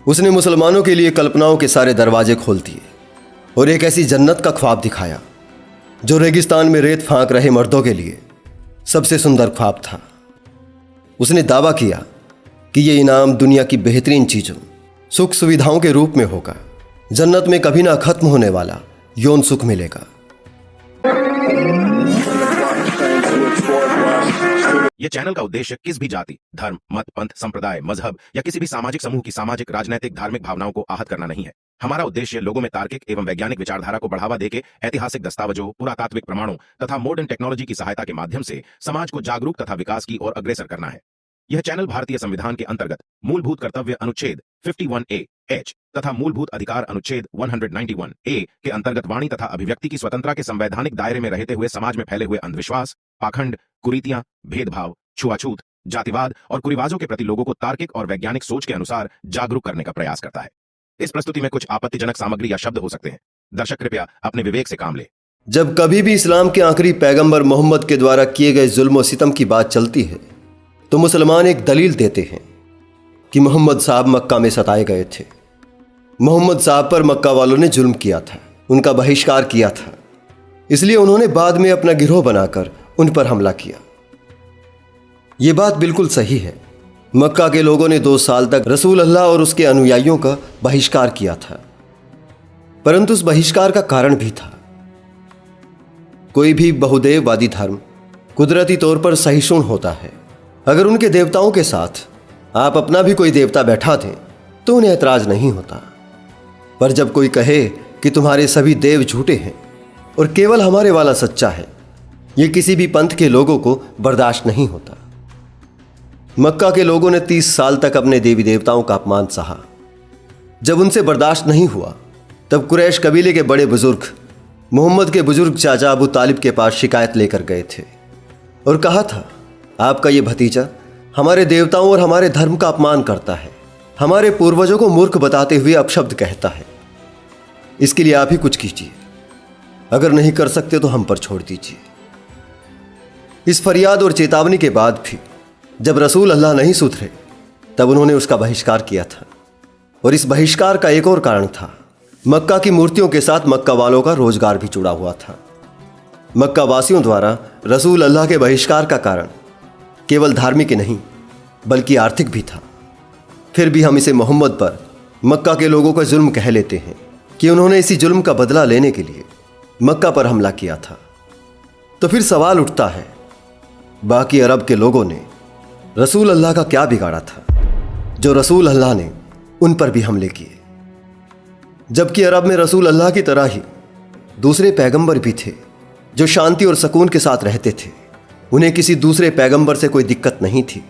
उसने मुसलमानों के लिए कल्पनाओं के सारे दरवाजे खोल दिए और एक ऐसी जन्नत का ख्वाब दिखाया जो रेगिस्तान में रेत फांक रहे मर्दों के लिए सबसे सुंदर ख्वाब था। उसने दावा किया कि ये इनाम दुनिया की बेहतरीन चीज़ों, सुख सुविधाओं के रूप में होगा। जन्नत में कभी ना खत्म होने वाला यौन सुख मिलेगा। यह चैनल का उद्देश्य किसी भी जाति, धर्म, मत, पंथ, संप्रदाय, मजहब या किसी भी सामाजिक समूह की सामाजिक, राजनैतिक, धार्मिक भावनाओं को आहत करना नहीं है। हमारा उद्देश्य लोगों में तार्किक एवं वैज्ञानिक विचारधारा को बढ़ावा देके ऐतिहासिक दस्तावेजों, पुरातात्विक प्रमाणों तथा मॉडर्न टेक्नोलॉजी की सहायता के माध्यम से समाज को जागरूक तथा विकास की ओर अग्रसर करना है। यह चैनल भारतीय संविधान के अंतर्गत मूलभूत कर्तव्य अनुच्छेद 51A H तथा मूलभूत अधिकार अनुच्छेद 191A के अंतर्गत वाणी तथा अभिव्यक्ति की स्वतंत्रता के संवैधानिक दायरे में रहते हुए समाज में फैले हुए अंधविश्वास, पाखंड, कुरीतियां, भेदभाव, छुआछूत, जातिवाद और कुरिवाजों के प्रति लोगों को तार्किक और वैज्ञानिक सोच के अनुसार जागरूक करने का प्रयास करता है। इस प्रस्तुति में कुछ आपत्तिजनक सामग्री या शब्द हो सकते हैं। दर्शक कृपया अपने विवेक से काम ले। जब कभी भी इस्लाम के आखिरी पैगंबर मोहम्मद के द्वारा किए गए जुल्म और सितम की बात चलती है तो मुसलमान एक दलील देते हैं कि मोहम्मद साहब मक्का में सताए गए थे। मोहम्मद साहब पर मक्का वालों ने जुल्म किया था, उनका बहिष्कार किया था, इसलिए उन्होंने बाद में अपना गिरोह बनाकर उन पर हमला किया। यह बात बिल्कुल सही है। मक्का के लोगों ने 2 साल तक रसूल अल्लाह और उसके अनुयायियों का बहिष्कार किया था, परंतु उस बहिष्कार का कारण भी था। कोई भी बहुदेववादी धर्म कुदरती तौर पर सहिष्णु होता है। अगर उनके देवताओं के साथ आप अपना भी कोई देवता बैठा दें तो उन्हें ऐतराज नहीं होता, पर जब कोई कहे कि तुम्हारे सभी देव झूठे हैं और केवल हमारे वाला सच्चा है, यह किसी भी पंथ के लोगों को बर्दाश्त नहीं होता। मक्का के लोगों ने 30 साल तक अपने देवी देवताओं का अपमान सहा। जब उनसे बर्दाश्त नहीं हुआ तब कुरैश कबीले के बड़े बुजुर्ग मोहम्मद के बुजुर्ग चाचा अबू तालिब के पास शिकायत लेकर गए थे और कहा था, आपका ये भतीजा हमारे देवताओं और हमारे धर्म का अपमान करता है, हमारे पूर्वजों को मूर्ख बताते हुए अपशब्द कहता है। इसके लिए आप ही कुछ कीजिए, अगर नहीं कर सकते तो हम पर छोड़ दीजिए। इस फरियाद और चेतावनी के बाद भी जब रसूल अल्लाह नहीं सुधरे तब उन्होंने उसका बहिष्कार किया था। और इस बहिष्कार का एक और कारण था, मक्का की मूर्तियों के साथ मक्का वालों का रोजगार भी जुड़ा हुआ था। मक्का वासियों द्वारा रसूल अल्लाह के बहिष्कार का कारण केवल धार्मिक ही नहीं बल्कि आर्थिक भी था। फिर भी हम इसे मोहम्मद पर मक्का के लोगों का जुल्म कह लेते हैं कि उन्होंने इसी जुल्म का बदला लेने के लिए मक्का पर हमला किया था। तो फिर सवाल उठता है, बाकी अरब के लोगों ने रसूल अल्लाह का क्या बिगाड़ा था जो रसूल अल्लाह ने उन पर भी हमले किए? जबकि अरब में रसूल अल्लाह की तरह ही दूसरे पैगंबर भी थे जो शांति और सुकून के साथ रहते थे। उन्हें किसी दूसरे पैगंबर से कोई दिक्कत नहीं थी।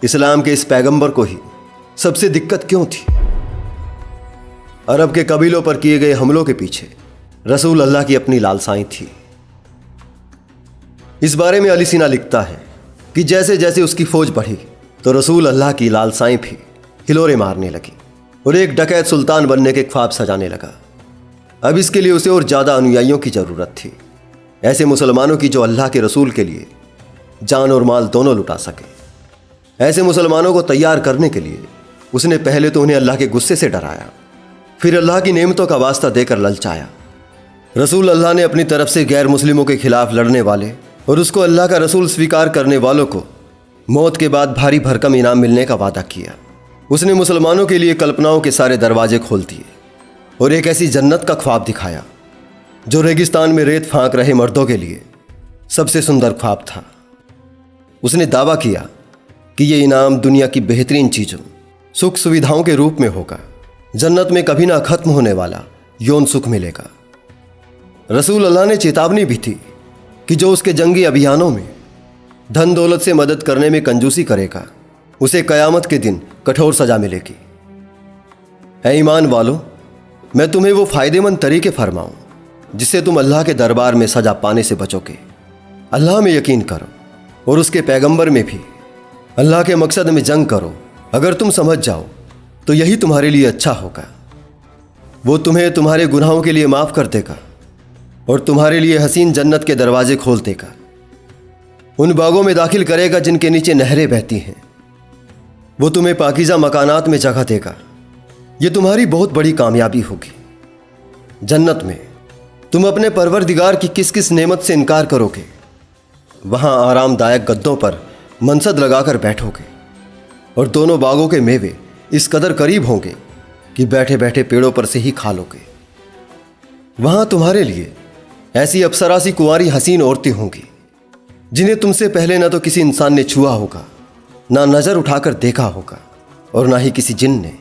इस्लाम के इस पैगंबर को ही सबसे दिक्कत क्यों थी? अरब के कबीलों पर किए गए हमलों के पीछे रसूल अल्लाह की अपनी लालसाएं थी। इस बारे में अली सीना लिखता है कि जैसे जैसे उसकी फौज बढ़ी तो रसूल अल्लाह की लालसाएं भी हिलोरे मारने लगी और एक डकैत सुल्तान बनने के ख्वाब सजाने लगा। अब इसके लिए उसे और ज़्यादा अनुयायियों की ज़रूरत थी, ऐसे मुसलमानों की जो अल्लाह के रसूल के लिए जान और माल दोनों लुटा सके। ऐसे मुसलमानों को तैयार करने के लिए उसने पहले तो उन्हें अल्लाह के गुस्से से डराया, फिर अल्लाह की नेमतों का वास्ता देकर ललचाया। रसूल अल्लाह ने अपनी तरफ से गैर मुस्लिमों के खिलाफ लड़ने वाले और उसको अल्लाह का रसूल स्वीकार करने वालों को मौत के बाद भारी भरकम इनाम मिलने का वादा किया। उसने मुसलमानों के लिए कल्पनाओं के सारे दरवाजे खोल दिए और एक ऐसी जन्नत का ख्वाब दिखाया जो रेगिस्तान में रेत फांक रहे मर्दों के लिए सबसे सुंदर ख्वाब था। उसने दावा किया कि ये इनाम दुनिया की बेहतरीन चीज़ों, सुख सुविधाओं के रूप में होगा। जन्नत में कभी ना खत्म होने वाला यौन सुख मिलेगा। रसूल अल्लाह ने चेतावनी भी थी कि जो उसके जंगी अभियानों में धन दौलत से मदद करने में कंजूसी करेगा उसे कयामत के दिन कठोर सजा मिलेगी। ऐ ईमान वालों, मैं तुम्हें वो फ़ायदेमंद तरीके फरमाऊं जिससे तुम अल्लाह के दरबार में सजा पाने से बचोगे। अल्लाह में यकीन करो और उसके पैगंबर में भी। अल्लाह के मकसद में जंग करो। अगर तुम समझ जाओ तो यही तुम्हारे लिए अच्छा होगा। वो तुम्हें तुम्हारे गुनाहों के लिए माफ़ कर देगा और तुम्हारे लिए हसीन जन्नत के दरवाजे खोल देगा। उन बागों में दाखिल करेगा जिनके नीचे नहरें बहती हैं। वो तुम्हें पाकीज़ा मकानात में जगह देगा ये तुम्हारी बहुत बड़ी कामयाबी होगी। जन्नत में तुम अपने परवरदिगार की किस किस नेमत से इनकार करोगे। वहां आरामदायक गद्दों पर मनसद लगाकर बैठोगे और दोनों बागों के मेवे इस कदर करीब होंगे कि बैठे बैठे पेड़ों पर से ही खा लोगे। वहां तुम्हारे लिए ऐसी अप्सरा सी कुंवारी हसीन औरतें होंगी जिन्हें तुमसे पहले ना तो किसी इंसान ने छुआ होगा, ना नजर उठाकर देखा होगा और ना ही किसी जिन ने।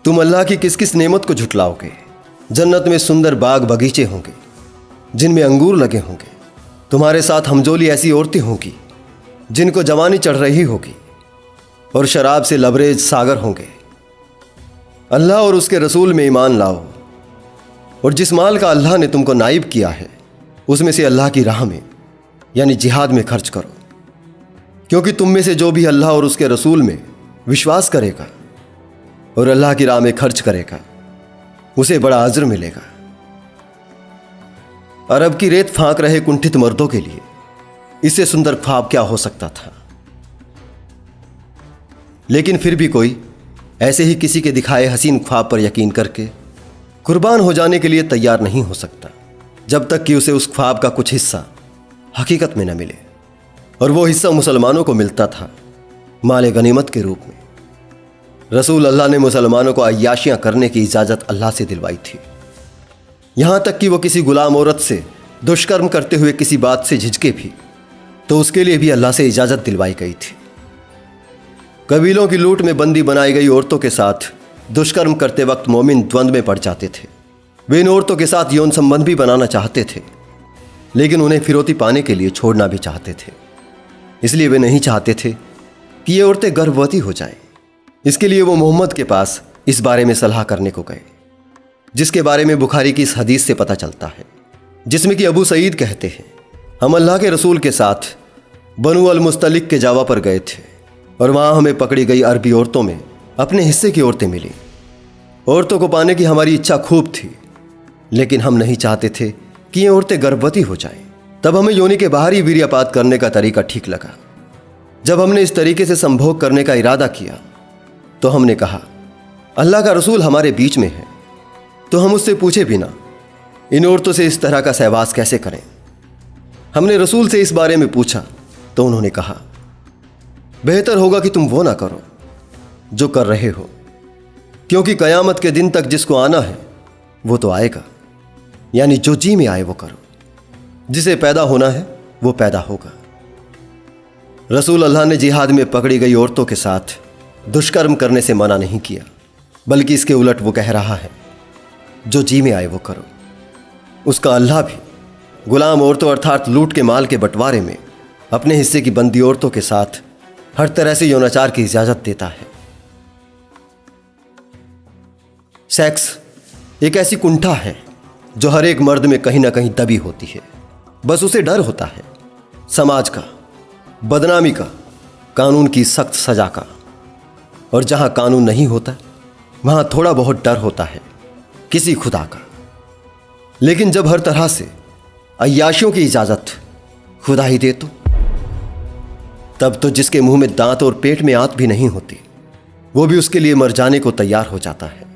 तुम अल्लाह की किस किस नेमत को झुटलाओगे। जन्नत में सुंदर बाग बगीचे होंगे जिनमें अंगूर लगे होंगे। तुम्हारे साथ हमजोली ऐसी औरतें होंगी जिनको जवानी चढ़ रही होगी और शराब से लबरेज सागर होंगे। अल्लाह और उसके रसूल में ईमान लाओ और जिस माल का अल्लाह ने तुमको नाइब किया है उसमें से अल्लाह की राह में यानी जिहाद में खर्च करो, क्योंकि तुम में से जो भी अल्लाह और उसके रसूल में विश्वास करेगा और अल्लाह की राह में खर्च करेगा उसे बड़ा अज्र मिलेगा। अरब की रेत फांक रहे कुंठित मर्दों के लिए इससे सुंदर ख्वाब क्या हो सकता था। लेकिन फिर भी कोई ऐसे ही किसी के दिखाए हसीन ख्वाब पर यकीन करके कुर्बान हो जाने के लिए तैयार नहीं हो सकता जब तक कि उसे उस ख्वाब का कुछ हिस्सा हकीकत में न मिले। और वो हिस्सा मुसलमानों को मिलता था माले गनीमत के रूप में। रसूल अल्लाह ने मुसलमानों को अय्याशियां करने की इजाज़त अल्लाह से दिलवाई थी। यहां तक कि वो किसी गुलाम औरत से दुष्कर्म करते हुए किसी बात से झिझके भी तो उसके लिए भी अल्लाह से इजाज़त दिलवाई गई थी। कबीलों की लूट में बंदी बनाई गई औरतों के साथ दुष्कर्म करते वक्त मोमिन द्वंद्व में पड़ जाते थे। वे इन औरतों के साथ यौन संबंध भी बनाना चाहते थे, लेकिन उन्हें फिरौती पाने के लिए छोड़ना भी चाहते थे। इसलिए वे नहीं चाहते थे कि ये औरतें गर्भवती हो जाएं। इसके लिए वो मोहम्मद के पास इस बारे में सलाह करने को गए, जिसके बारे में बुखारी की इस हदीस से पता चलता है, जिसमें कि अबू सईद कहते हैं, हम अल्लाह के रसूल के साथ बनु अल मुस्तलिक के जावा पर गए थे और वहां हमें पकड़ी गई अरबी औरतों में अपने हिस्से की औरतें मिली। औरतों को पाने की हमारी इच्छा खूब थी, लेकिन हम नहीं चाहते थे कि ये औरतें गर्भवती हो जाएं। तब हमें योनि के बाहर ही वीर्यपात करने का तरीका ठीक लगा। जब हमने इस तरीके से संभोग करने का इरादा किया तो हमने कहा, अल्लाह का रसूल हमारे बीच में है तो हम उससे पूछे बिना इन औरतों से इस तरह का सहवास कैसे करें। हमने रसूल से इस बारे में पूछा तो उन्होंने कहा, बेहतर होगा कि तुम वो ना करो जो कर रहे हो, क्योंकि कयामत के दिन तक जिसको आना है वो तो आएगा, यानी जो जी में आए वो करो, जिसे पैदा होना है वो पैदा होगा। रसूल अल्लाह ने जिहाद में पकड़ी गई औरतों के साथ दुष्कर्म करने से मना नहीं किया, बल्कि इसके उलट वो कह रहा है, जो जी में आए वो करो। उसका अल्लाह भी गुलाम औरतों अर्थात लूट के माल के बंटवारे में अपने हिस्से की बंदी औरतों के साथ हर तरह से यौनाचार की इजाजत देता है। सेक्स एक ऐसी कुंठा है जो हर एक मर्द में कहीं ना कहीं दबी होती है। बस उसे डर होता है समाज का, बदनामी का, कानून की सख्त सजा का। और जहां कानून नहीं होता वहां थोड़ा बहुत डर होता है किसी खुदा का। लेकिन जब हर तरह से अय्याशियों की इजाजत खुदा ही दे तब तो जिसके मुंह में दांत और पेट में आंत भी नहीं होती वो भी उसके लिए मर जाने को तैयार हो जाता है,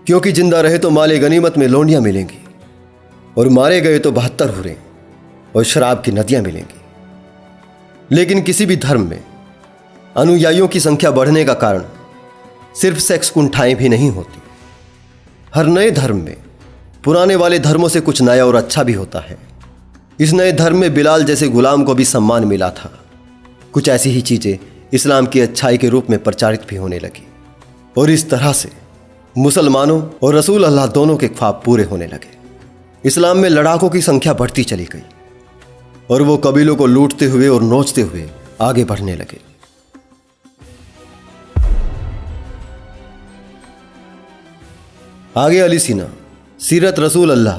क्योंकि जिंदा रहे तो माले गनीमत में लोंडियां मिलेंगी और मारे गए तो 72 हुरें और शराब की नदियां मिलेंगी। लेकिन किसी भी धर्म में अनुयायियों की संख्या बढ़ने का कारण सिर्फ सेक्स कुंठाएं भी नहीं होती। हर नए धर्म में पुराने वाले धर्मों से कुछ नया और अच्छा भी होता है। इस नए धर्म में बिलाल जैसे गुलाम को भी सम्मान मिला था। कुछ ऐसी ही चीजें इस्लाम की अच्छाई के रूप में प्रचारित भी होने लगी और इस तरह से मुसलमानों और रसूल अल्लाह दोनों के ख्वाब पूरे होने लगे। इस्लाम में लड़ाकों की संख्या बढ़ती चली गई और वो कबीलों को लूटते हुए और नोचते हुए आगे बढ़ने लगे। आगे अली सीना सीरत रसूल अल्लाह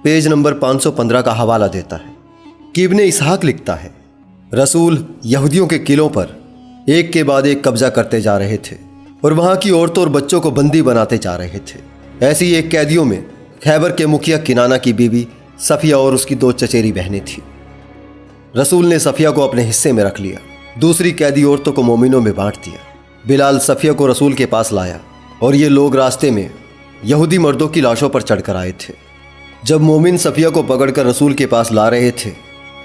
पेज नंबर 515 का हवाला देता है कि इब्ने इसहाक लिखता है, रसूल यहूदियों के किलों पर एक के बाद एक कब्जा करते जा रहे थे और वहां की औरतों और बच्चों को बंदी बनाते जा रहे थे। ऐसी एक कैदियों में खैबर के मुखिया किनाना की बीवी सफिया और उसकी 2 चचेरी बहनें थीं। रसूल ने सफिया को अपने हिस्से में रख लिया, दूसरी कैदी औरतों को मोमिनों में बांट दिया। बिलाल सफिया को रसूल के पास लाया और ये लोग रास्ते में यहूदी मर्दों की लाशों पर चढ़कर आए थे। जब मोमिन सफिया को पकड़कर रसूल के पास ला रहे थे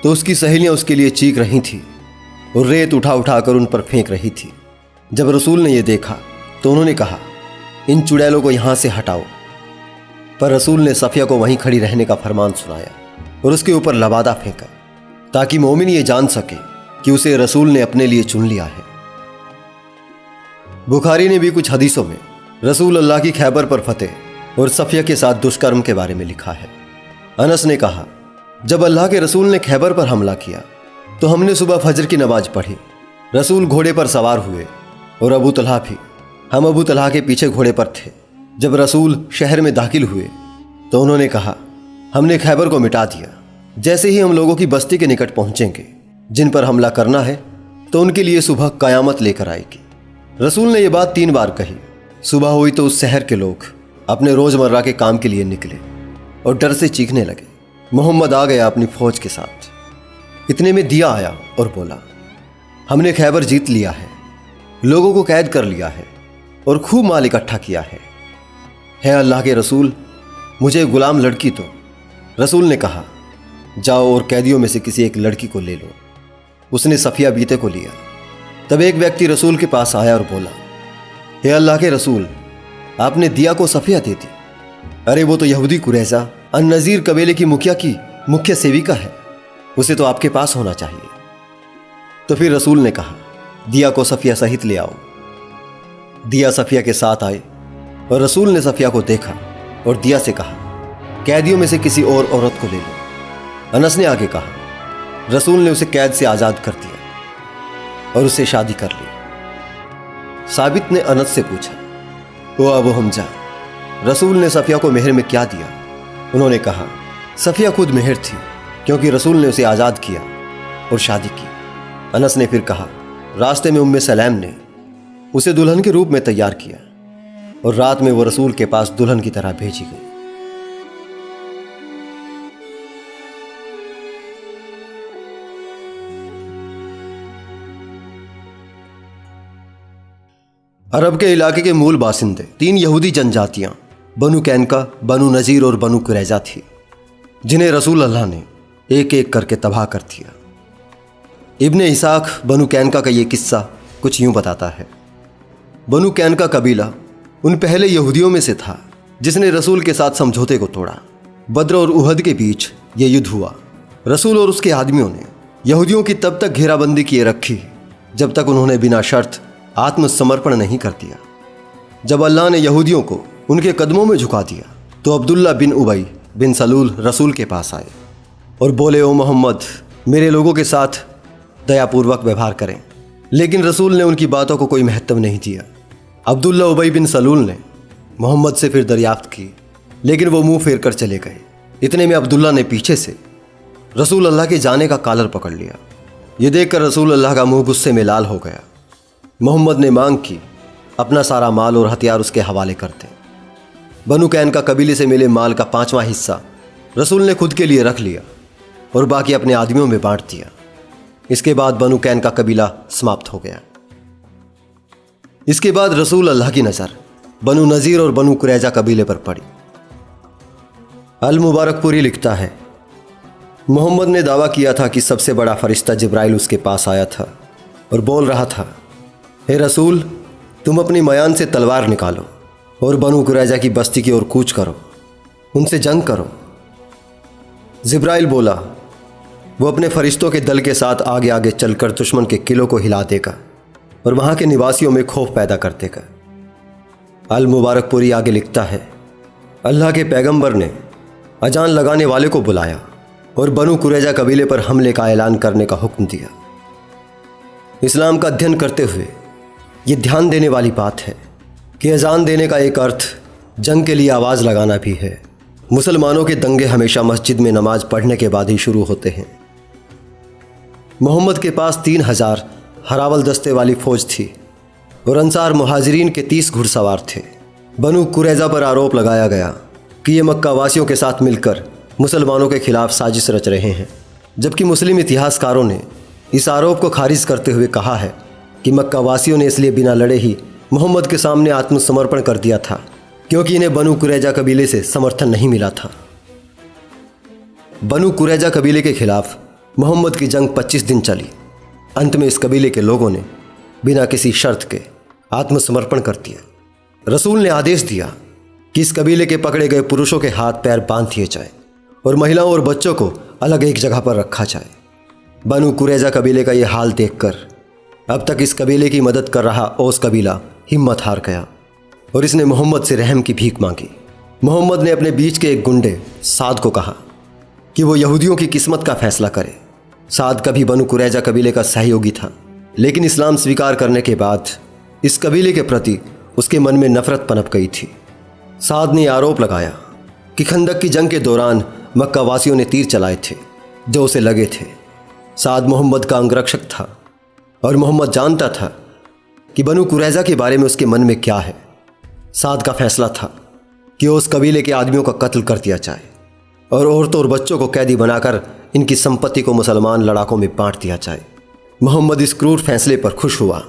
तो उसकी सहेलियां उसके लिए चीख रही थीं और रेत उठा उठा कर उन पर फेंक रही थी। जब रसूल ने यह देखा तो उन्होंने कहा, इन चुड़ैलों को यहाँ से हटाओ। पर रसूल ने सफिया को वहीं खड़ी रहने का फरमान सुनाया और उसके ऊपर लबादा फेंका ताकि मोमिन ये जान सके कि उसे रसूल ने अपने लिए चुन लिया है। बुखारी ने भी कुछ हदीसों में रसूल अल्लाह की खैबर पर फतेह और सफिया के साथ दुष्कर्म के बारे में लिखा है। अनस ने कहा, जब अल्लाह के रसूल ने खैबर पर हमला किया तो हमने सुबह फजर की नमाज पढ़ी। रसूल घोड़े पर सवार हुए और अबू तलहा भी। हम अबू तलहा के पीछे घोड़े पर थे। जब रसूल शहर में दाखिल हुए तो उन्होंने कहा, हमने खैबर को मिटा दिया। जैसे ही हम लोगों की बस्ती के निकट पहुंचेंगे जिन पर हमला करना है तो उनके लिए सुबह कयामत लेकर आएगी। रसूल ने यह बात 3 बार कही। सुबह हुई तो उस शहर के लोग अपने रोजमर्रा के काम के लिए निकले और डर से चीखने लगे, मोहम्मद आ गया अपनी फौज के साथ। इतने में दिया आया और बोला, हमने खैबर जीत लिया है, लोगों को कैद कर लिया है और खूब माल इकट्ठा किया है अल्लाह के रसूल, मुझे गुलाम लड़की दो। रसूल ने कहा, जाओ और कैदियों में से किसी एक लड़की को ले लो। उसने सफिया बीते को लिया। तब एक व्यक्ति रसूल के पास आया और बोला, हे अल्लाह के रसूल, आपने दिया को सफिया दे दी। अरे वो तो यहूदी कुरैजा अन-नज़ीर कबीले की मुखिया की मुख्य सेविका है, उसे तो आपके पास होना चाहिए। तो फिर रसूल ने कहा, दिया को सफिया सहित ले आओ। दिया सफिया के साथ आए और रसूल ने सफिया को देखा और दिया से कहा, कैदियों में से किसी और औरत को ले लो। अनस ने आगे कहा, रसूल ने उसे कैद से आज़ाद कर दिया और उससे शादी कर ली। साबित ने अनस से पूछा, ओ अबू हमजा, रसूल ने सफिया को मेहर में क्या दिया? उन्होंने कहा, सफिया खुद मेहर थी क्योंकि रसूल ने उसे आज़ाद किया और शादी की। अनस ने फिर कहा, रास्ते में उम्मे सलैम ने उसे दुल्हन के रूप में तैयार किया और रात में वो रसूल के पास दुल्हन की तरह भेजी गई। अरब के इलाके के मूल बासिंदे 3 यहूदी जनजातियां बनु कैनका, बनु नज़ीर और बनु कुरैजा थी, जिन्हें रसूल अल्लाह ने एक एक करके तबाह कर दिया। इब्ने इसाक बनु कैनका का ये किस्सा कुछ यूं बताता है। बनु कैनका कबीला उन पहले यहूदियों में से था जिसने रसूल के साथ समझौते को तोड़ा। बद्र और उहद के बीच ये युद्ध हुआ। रसूल और उसके आदमियों ने यहूदियों की तब तक घेराबंदी किए रखी जब तक उन्होंने बिना शर्त आत्मसमर्पण नहीं कर दिया। जब अल्लाह ने यहूदियों को उनके कदमों में झुका दिया तो अब्दुल्ला बिन उबई बिन सलूल रसूल के पास आए और बोले, ओ मोहम्मद, मेरे लोगों के साथ दयापूर्वक व्यवहार करें। लेकिन रसूल ने उनकी बातों को कोई महत्व नहीं दिया। अब्दुल्ला उबई बिन सलूल ने मोहम्मद से फिर दरियाफ्त की, लेकिन वो मुंह फेर कर चले गए। इतने में अब्दुल्ला ने पीछे से रसूल अल्लाह के जाने का कालर पकड़ लिया। ये देखकर रसूल अल्लाह का मुंह गुस्से में लाल हो गया। मोहम्मद ने मांग की अपना सारा माल और हथियार उसके हवाले कर दें। बनु कैनका कबीले से मिले माल का 5वां हिस्सा रसूल ने खुद के लिए रख लिया और बाकी अपने आदमियों में बांट दिया। इसके बाद बनु कैनका कबीला समाप्त हो गया। इसके बाद रसूल अल्लाह की नज़र बनु नज़ीर और बनु कुरैजा कबीले पर पड़ी। अल मुबारकपुरी लिखता है, मोहम्मद ने दावा किया था कि सबसे बड़ा फरिश्ता जिब्राइल उसके पास आया था और बोल रहा था, हे रसूल, तुम अपनी मयान से तलवार निकालो और बनु कुरैजा की बस्ती की ओर कूच करो, उनसे जंग करो। जिब्राइल बोला, वो अपने फरिश्तों के दल के साथ आगे आगे चलकर दुश्मन के किलों को हिला देगा और वहाँ के निवासियों में खौफ पैदा कर देगा। अल मुबारकपुरी आगे लिखता है, अल्लाह के पैगंबर ने अजान लगाने वाले को बुलाया और बनु कुरैजा कबीले पर हमले का ऐलान करने का हुक्म दिया। इस्लाम का अध्ययन करते हुए ये ध्यान देने वाली बात है कि अजान देने का एक अर्थ जंग के लिए आवाज़ लगाना भी है। मुसलमानों के दंगे हमेशा मस्जिद में नमाज पढ़ने के बाद ही शुरू होते हैं। मोहम्मद के पास 3000 हरावल दस्ते वाली फ़ौज थी और अंसार मुहाजिरीन के 30 घुड़सवार थे। बनु कुरैजा पर आरोप लगाया गया कि ये मक्का वासियों के साथ मिलकर मुसलमानों के खिलाफ साजिश रच रहे हैं, जबकि मुस्लिम इतिहासकारों ने इस आरोप को खारिज करते हुए कहा है कि मक्का वासियों ने इसलिए बिना लड़े ही मोहम्मद के सामने आत्मसमर्पण कर दिया था, क्योंकि इन्हें बनु कुरैजा कबीले से समर्थन नहीं मिला था। बनु कुरैजा कबीले के खिलाफ मोहम्मद की जंग 25 दिन चली। अंत में इस कबीले के लोगों ने बिना किसी शर्त के आत्मसमर्पण कर दिया। रसूल ने आदेश दिया कि इस कबीले के पकड़े गए पुरुषों के हाथ पैर बांध दिए जाए और महिलाओं और बच्चों को अलग एक जगह पर रखा जाए। बनु कुरैजा कबीले का यह हाल देखकर अब तक इस कबीले की मदद कर रहा ओस कबीला हिम्मत हार गया और इसने मोहम्मद से रहम की भीख मांगी। मोहम्मद ने अपने बीच के एक गुंडे साद को कहा कि वो यहूदियों की किस्मत का फैसला करे। साद कभी बनु कुरैजा कबीले का सहयोगी था, लेकिन इस्लाम स्वीकार करने के बाद इस कबीले के प्रति उसके मन में नफरत पनप गई थी। साद ने आरोप लगाया कि खंदक की जंग के दौरान मक्का वासियों ने तीर चलाए थे जो उसे लगे थे। साद मोहम्मद का अंगरक्षक था और मोहम्मद जानता था कि बनु कुरैजा के बारे में उसके मन में क्या है। साद का फैसला था कि उस कबीले के आदमियों का कत्ल कर दिया जाए और औरतों और बच्चों को कैदी बनाकर इनकी संपत्ति को मुसलमान लड़ाकों में बांट दिया जाए। मोहम्मद इस क्रूर फैसले पर खुश हुआ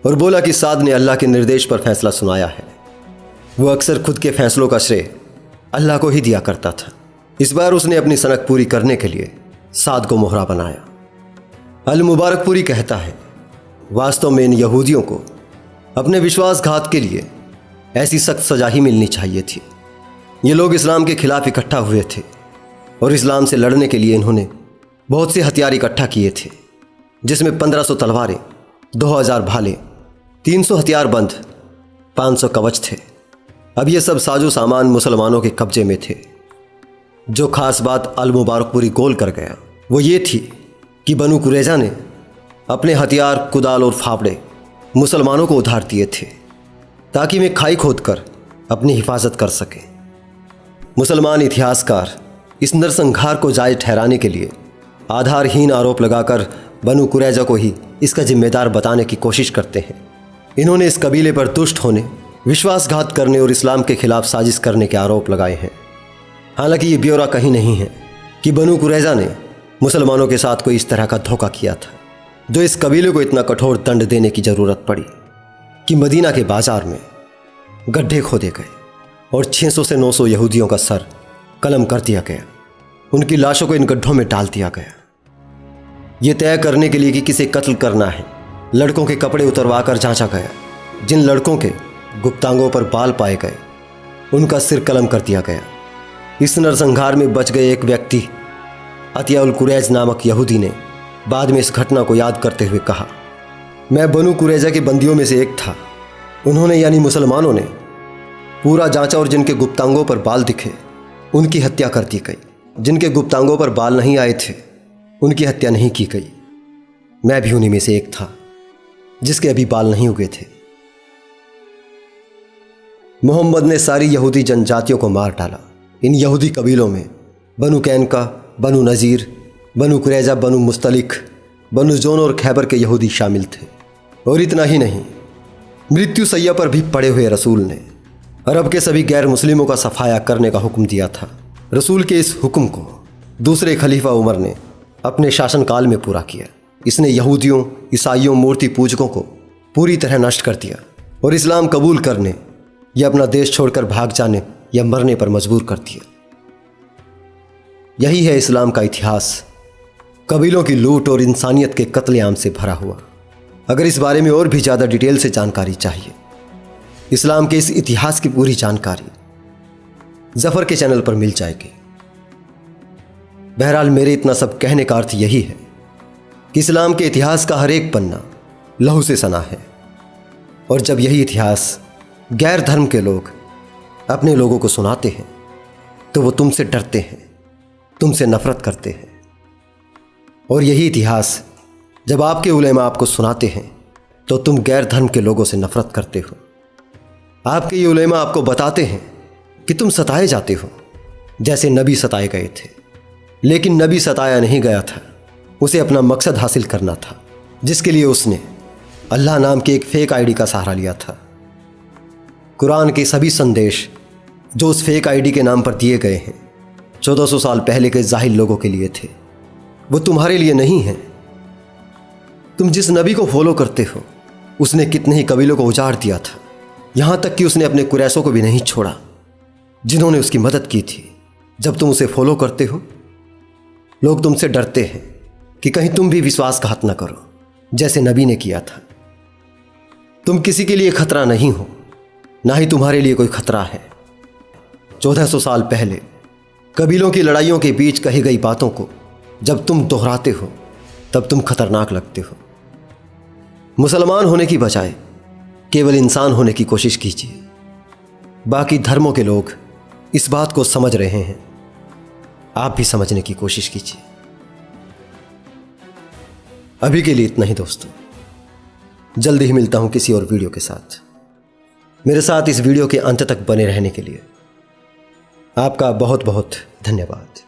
और बोला कि साद ने अल्लाह के निर्देश पर फैसला सुनाया है। वो अक्सर खुद के फैसलों का श्रेय अल्लाह को ही दिया करता था। इस बार उसने अपनी सनक पूरी करने के लिए साद को मोहरा बनाया। अल मुबारकपुरी कहता है, वास्तव में इन यहूदियों को अपने विश्वासघात के लिए ऐसी सख्त सजा ही मिलनी चाहिए थी। ये लोग इस्लाम के खिलाफ इकट्ठा हुए थे और इस्लाम से लड़ने के लिए इन्होंने बहुत से हथियार इकट्ठा किए थे, जिसमें 1500 तलवारें, 2000 भाले, 300 हथियारबंद, 500 कवच थे। अब ये सब साजो सामान मुसलमानों के कब्जे में थे। जो खास बात अल मुबारकपुरी गोल कर गया वो ये थी कि बनु कुरैजा ने अपने हथियार, कुदाल और फावड़े मुसलमानों को उधार दिए थे ताकि वे खाई खोदकर अपनी हिफाजत कर सकें। मुसलमान इतिहासकार इस नरसंहार को जायज़ ठहराने के लिए आधारहीन आरोप लगाकर बनु कुरैजा को ही इसका जिम्मेदार बताने की कोशिश करते हैं। इन्होंने इस कबीले पर दुष्ट होने, विश्वासघात करने और इस्लाम के खिलाफ साजिश करने के आरोप लगाए हैं। हालांकि ये ब्यौरा कहीं नहीं है कि बनु कुरैजा ने मुसलमानों के साथ कोई इस तरह का धोखा किया था जो इस कबीले को इतना कठोर दंड देने की ज़रूरत पड़ी कि मदीना के बाजार में गड्ढे खोदे गए और 600 से 900 यहूदियों का सर कलम कर दिया गया। उनकी लाशों को इन गड्ढों में डाल दिया गया। ये तय करने के लिए कि किसे कत्ल करना है, लड़कों के कपड़े उतरवा कर जांचा गया। जिन लड़कों के गुप्तांगों पर बाल पाए गए उनका सिर कलम कर दिया गया। इस नरसंहार में बच गए एक व्यक्ति अतिया उल कुरैज नामक यहूदी ने बाद में इस घटना को याद करते हुए कहा, मैं बनु कुरैजा के बंदियों में से एक था। उन्होंने यानी मुसलमानों ने पूरा जांचा और जिनके गुप्तांगों पर बाल दिखे उनकी हत्या कर दी गई। जिनके गुप्तांगों पर बाल नहीं आए थे उनकी हत्या नहीं की गई। मैं भी उन्हीं में से एक था जिसके अभी बाल नहीं उगे थे। मोहम्मद ने सारी यहूदी जनजातियों को मार डाला। इन यहूदी कबीलों में बनु कैनका, बनु नज़ीर, बनु कुरैजा, बनु मुस्तलिक, बनु जोन और खैबर के यहूदी शामिल थे। और इतना ही नहीं, मृत्यु सैया पर भी पड़े हुए रसूल ने अरब के सभी गैर मुस्लिमों का सफाया करने का हुक्म दिया था। रसूल के इस हुक्म को दूसरे खलीफा उमर ने अपने शासनकाल में पूरा किया। इसने यहूदियों, ईसाइयों, मूर्ति पूजकों को पूरी तरह नष्ट कर दिया और इस्लाम कबूल करने या अपना देश छोड़कर भाग जाने या मरने पर मजबूर कर दिया। यही है इस्लाम का इतिहास, कबीलों की लूट और इंसानियत के कत्लेआम से भरा हुआ। अगर इस बारे में और भी ज़्यादा डिटेल से जानकारी चाहिए, इस्लाम के इस इतिहास की पूरी जानकारी जफ़र के चैनल पर मिल जाएगी। बहरहाल मेरे इतना सब कहने का अर्थ यही है कि इस्लाम के इतिहास का हर एक पन्ना लहू से सना है और जब यही इतिहास गैर धर्म के लोग अपने लोगों को सुनाते हैं तो वो तुमसे डरते हैं, तुमसे नफरत करते हैं। और यही इतिहास जब आपके उलेमा आपको सुनाते हैं तो तुम गैर धर्म के लोगों से नफरत करते हो। आपके ये उलेमा आपको बताते हैं कि तुम सताए जाते हो जैसे नबी सताए गए थे। लेकिन नबी सताया नहीं गया था, उसे अपना मकसद हासिल करना था जिसके लिए उसने अल्लाह नाम के एक फेक आईडी का सहारा लिया था। कुरान के सभी संदेश जो उस फेक आईडी के नाम पर दिए गए हैं 1400 साल पहले के जाहिल लोगों के लिए थे, वो तुम्हारे लिए नहीं हैं। तुम जिस नबी को फॉलो करते हो उसने कितने ही कबीलों को उजाड़ दिया था, यहां तक कि उसने अपने कुरैशों को भी नहीं छोड़ा जिन्होंने उसकी मदद की थी। जब तुम उसे फॉलो करते हो, लोग तुमसे डरते हैं कि कहीं तुम भी विश्वासघात न करो जैसे नबी ने किया था। तुम किसी के लिए खतरा नहीं हो, ना ही तुम्हारे लिए कोई खतरा है। 1400 साल पहले कबीलों की लड़ाइयों के बीच कही गई बातों को जब तुम दोहराते हो तब तुम खतरनाक लगते हो। मुसलमान होने की बजाय केवल इंसान होने की कोशिश कीजिए। बाकी धर्मों के लोग इस बात को समझ रहे हैं, आप भी समझने की कोशिश कीजिए। अभी के लिए इतना ही दोस्तों, जल्दी ही मिलता हूं किसी और वीडियो के साथ। मेरे साथ इस वीडियो के अंत तक बने रहने के लिए आपका बहुत बहुत धन्यवाद।